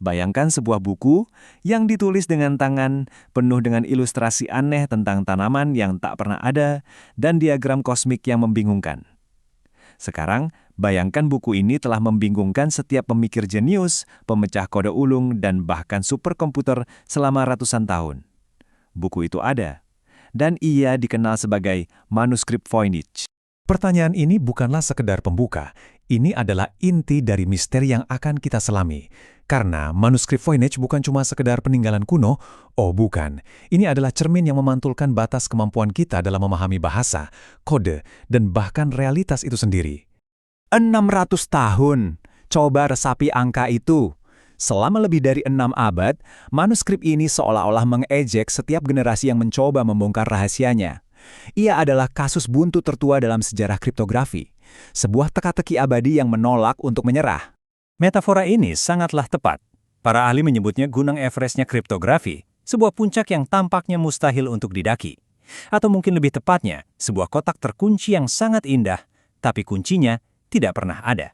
Bayangkan sebuah buku yang ditulis dengan tangan, penuh dengan ilustrasi aneh tentang tanaman yang tak pernah ada dan diagram kosmik yang membingungkan. Sekarang, bayangkan buku ini telah membingungkan setiap pemikir jenius, pemecah kode ulung, dan bahkan superkomputer selama ratusan tahun. Buku itu ada, dan ia dikenal sebagai manuskrip Voynich. Pertanyaan ini bukanlah sekedar pembuka, ini adalah inti dari misteri yang akan kita selami. Karena manuskrip Voynich bukan cuma sekedar peninggalan kuno, oh bukan. Ini adalah cermin yang memantulkan batas kemampuan kita dalam memahami bahasa, kode, dan bahkan realitas itu sendiri. 600 tahun, coba resapi angka itu. Selama lebih dari 6 abad, manuskrip ini seolah-olah mengejek setiap generasi yang mencoba membongkar rahasianya. Ia adalah kasus buntu tertua dalam sejarah kriptografi, sebuah teka-teki abadi yang menolak untuk menyerah. Metafora ini sangatlah tepat. Para ahli menyebutnya gunung Everestnya kriptografi, sebuah puncak yang tampaknya mustahil untuk didaki. Atau mungkin lebih tepatnya, sebuah kotak terkunci yang sangat indah, tapi kuncinya tidak pernah ada.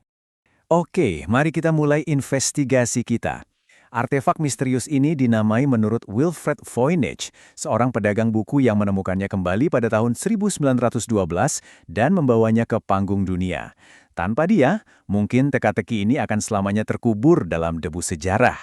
Oke, mari kita mulai investigasi kita. Artefak misterius ini dinamai menurut Wilfred Voynich, seorang pedagang buku yang menemukannya kembali pada tahun 1912 dan membawanya ke panggung dunia. Tanpa dia, mungkin teka-teki ini akan selamanya terkubur dalam debu sejarah.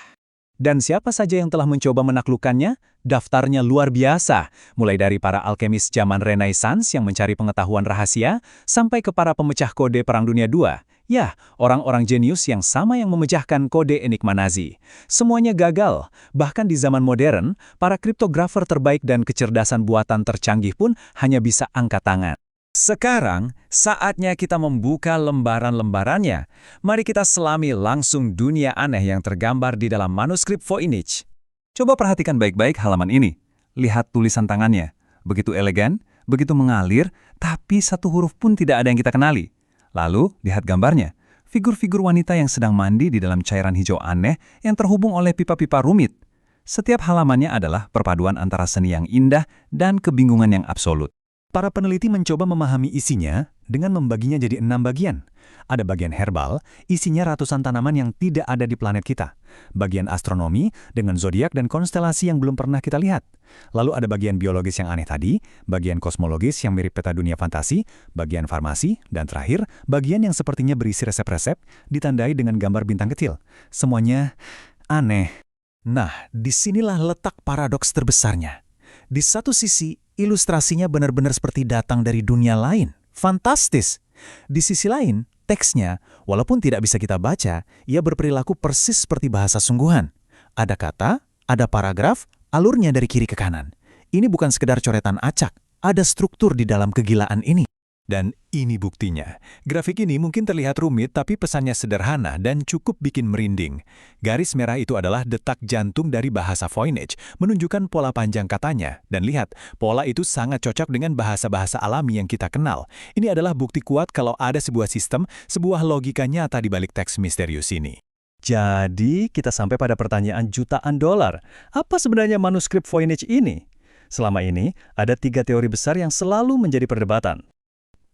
Dan siapa saja yang telah mencoba menaklukkannya? Daftarnya luar biasa, mulai dari para alkemis zaman Renaissance yang mencari pengetahuan rahasia, sampai ke para pemecah kode Perang Dunia II. Ya, orang-orang jenius yang sama yang memecahkan kode Enigma Nazi. Semuanya gagal. Bahkan di zaman modern, para kriptografer terbaik dan kecerdasan buatan tercanggih pun hanya bisa angkat tangan. Sekarang, saatnya kita membuka lembaran-lembarannya. Mari kita selami langsung dunia aneh yang tergambar di dalam manuskrip Voynich. Coba perhatikan baik-baik halaman ini. Lihat tulisan tangannya. Begitu elegan, begitu mengalir, tapi satu huruf pun tidak ada yang kita kenali. Lalu, lihat gambarnya. Figur-figur wanita yang sedang mandi di dalam cairan hijau aneh yang terhubung oleh pipa-pipa rumit. Setiap halamannya adalah perpaduan antara seni yang indah dan kebingungan yang absolut. Para peneliti mencoba memahami isinya dengan membaginya jadi 6 bagian. Ada bagian herbal, isinya ratusan tanaman yang tidak ada di planet kita. Bagian astronomi dengan zodiak dan konstelasi yang belum pernah kita lihat. Lalu ada bagian biologis yang aneh tadi, bagian kosmologis yang mirip peta dunia fantasi, bagian farmasi, dan terakhir, bagian yang sepertinya berisi resep-resep ditandai dengan gambar bintang kecil. Semuanya aneh. Nah, disinilah letak paradoks terbesarnya. Di satu sisi, ilustrasinya benar-benar seperti datang dari dunia lain. Fantastis! Di sisi lain, teksnya, walaupun tidak bisa kita baca, ia berperilaku persis seperti bahasa sungguhan. Ada kata, ada paragraf, alurnya dari kiri ke kanan. Ini bukan sekedar coretan acak, ada struktur di dalam kegilaan ini. Dan ini buktinya. Grafik ini mungkin terlihat rumit, tapi pesannya sederhana dan cukup bikin merinding. Garis merah itu adalah detak jantung dari bahasa Voynich, menunjukkan pola panjang katanya. Dan lihat, pola itu sangat cocok dengan bahasa-bahasa alami yang kita kenal. Ini adalah bukti kuat kalau ada sebuah sistem, sebuah logika nyata di balik teks misterius ini. Jadi, kita sampai pada pertanyaan jutaan dolar. Apa sebenarnya manuskrip Voynich ini? Selama ini, ada 3 teori besar yang selalu menjadi perdebatan.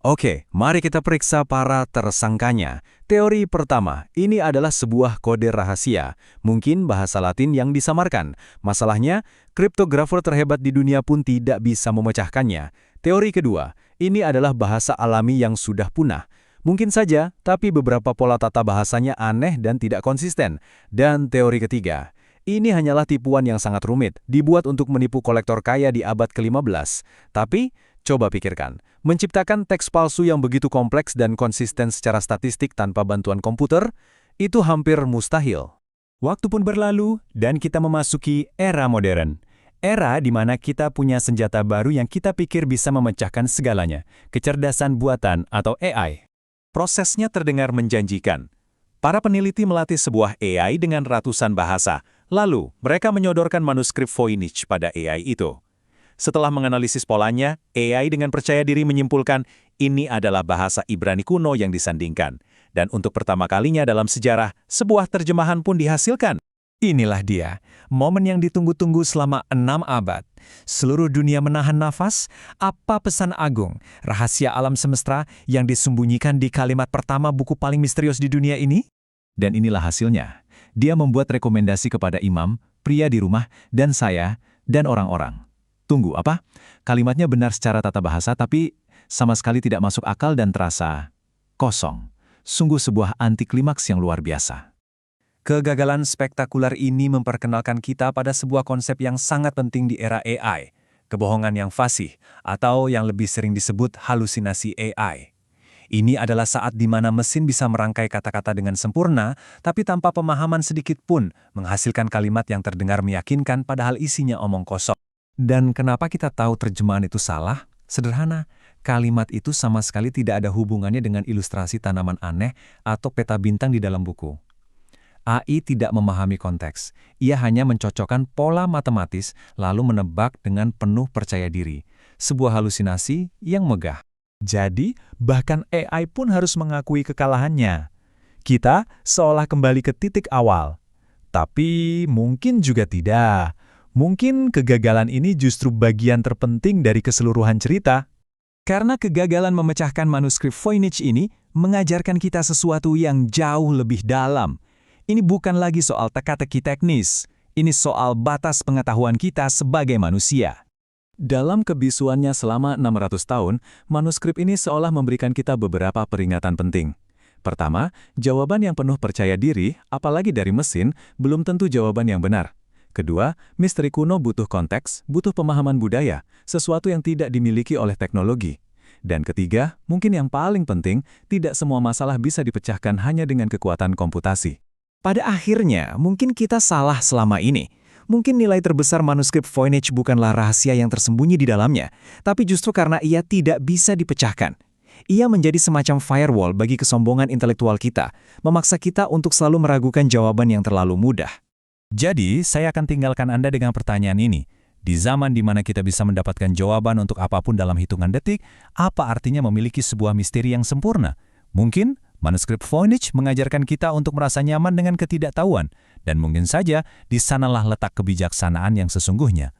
Oke, mari kita periksa para tersangkanya. Teori pertama, ini adalah sebuah kode rahasia, mungkin bahasa Latin yang disamarkan. Masalahnya, kriptografer terhebat di dunia pun tidak bisa memecahkannya. Teori kedua, ini adalah bahasa alami yang sudah punah. Mungkin saja, tapi beberapa pola tata bahasanya aneh dan tidak konsisten. Dan teori ketiga, ini hanyalah tipuan yang sangat rumit, dibuat untuk menipu kolektor kaya di abad ke-15. Tapi, coba pikirkan, menciptakan teks palsu yang begitu kompleks dan konsisten secara statistik tanpa bantuan komputer, itu hampir mustahil. Waktu pun berlalu, dan kita memasuki era modern. Era di mana kita punya senjata baru yang kita pikir bisa memecahkan segalanya, kecerdasan buatan atau AI. Prosesnya terdengar menjanjikan. Para peneliti melatih sebuah AI dengan ratusan bahasa, lalu mereka menyodorkan manuskrip Voynich pada AI itu. Setelah menganalisis polanya, AI dengan percaya diri menyimpulkan ini adalah bahasa Ibrani kuno yang disandingkan. Dan untuk pertama kalinya dalam sejarah, sebuah terjemahan pun dihasilkan. Inilah dia, momen yang ditunggu-tunggu selama 6 abad. Seluruh dunia menahan nafas, apa pesan agung, rahasia alam semesta yang disembunyikan di kalimat pertama buku paling misterius di dunia ini? Dan inilah hasilnya. Dia membuat rekomendasi kepada imam, pria di rumah, dan saya, dan orang-orang. Tunggu, apa? Kalimatnya benar secara tata bahasa, tapi sama sekali tidak masuk akal dan terasa kosong. Sungguh sebuah antiklimaks yang luar biasa. Kegagalan spektakuler ini memperkenalkan kita pada sebuah konsep yang sangat penting di era AI, kebohongan yang fasih, atau yang lebih sering disebut halusinasi AI. Ini adalah saat di mana mesin bisa merangkai kata-kata dengan sempurna, tapi tanpa pemahaman sedikit pun menghasilkan kalimat yang terdengar meyakinkan padahal isinya omong kosong. Dan kenapa kita tahu terjemahan itu salah? Sederhana, kalimat itu sama sekali tidak ada hubungannya dengan ilustrasi tanaman aneh atau peta bintang di dalam buku. AI tidak memahami konteks. Ia hanya mencocokkan pola matematis lalu menebak dengan penuh percaya diri. Sebuah halusinasi yang megah. Jadi, bahkan AI pun harus mengakui kekalahannya. Kita seolah kembali ke titik awal. Tapi mungkin juga tidak. Mungkin kegagalan ini justru bagian terpenting dari keseluruhan cerita. Karena kegagalan memecahkan manuskrip Voynich ini mengajarkan kita sesuatu yang jauh lebih dalam. Ini bukan lagi soal teka-teki teknis. Ini soal batas pengetahuan kita sebagai manusia. Dalam kebisuannya selama 600 tahun, manuskrip ini seolah memberikan kita beberapa peringatan penting. Pertama, jawaban yang penuh percaya diri, apalagi dari mesin, belum tentu jawaban yang benar. Kedua, misteri kuno butuh konteks, butuh pemahaman budaya, sesuatu yang tidak dimiliki oleh teknologi. Dan ketiga, mungkin yang paling penting, tidak semua masalah bisa dipecahkan hanya dengan kekuatan komputasi. Pada akhirnya, mungkin kita salah selama ini. Mungkin nilai terbesar manuskrip Voynich bukanlah rahasia yang tersembunyi di dalamnya, tapi justru karena ia tidak bisa dipecahkan. Ia menjadi semacam firewall bagi kesombongan intelektual kita, memaksa kita untuk selalu meragukan jawaban yang terlalu mudah. Jadi, saya akan tinggalkan Anda dengan pertanyaan ini. Di zaman di mana kita bisa mendapatkan jawaban untuk apapun dalam hitungan detik, apa artinya memiliki sebuah misteri yang sempurna? Mungkin manuskrip Voynich mengajarkan kita untuk merasa nyaman dengan ketidaktahuan, dan mungkin saja di sanalah letak kebijaksanaan yang sesungguhnya.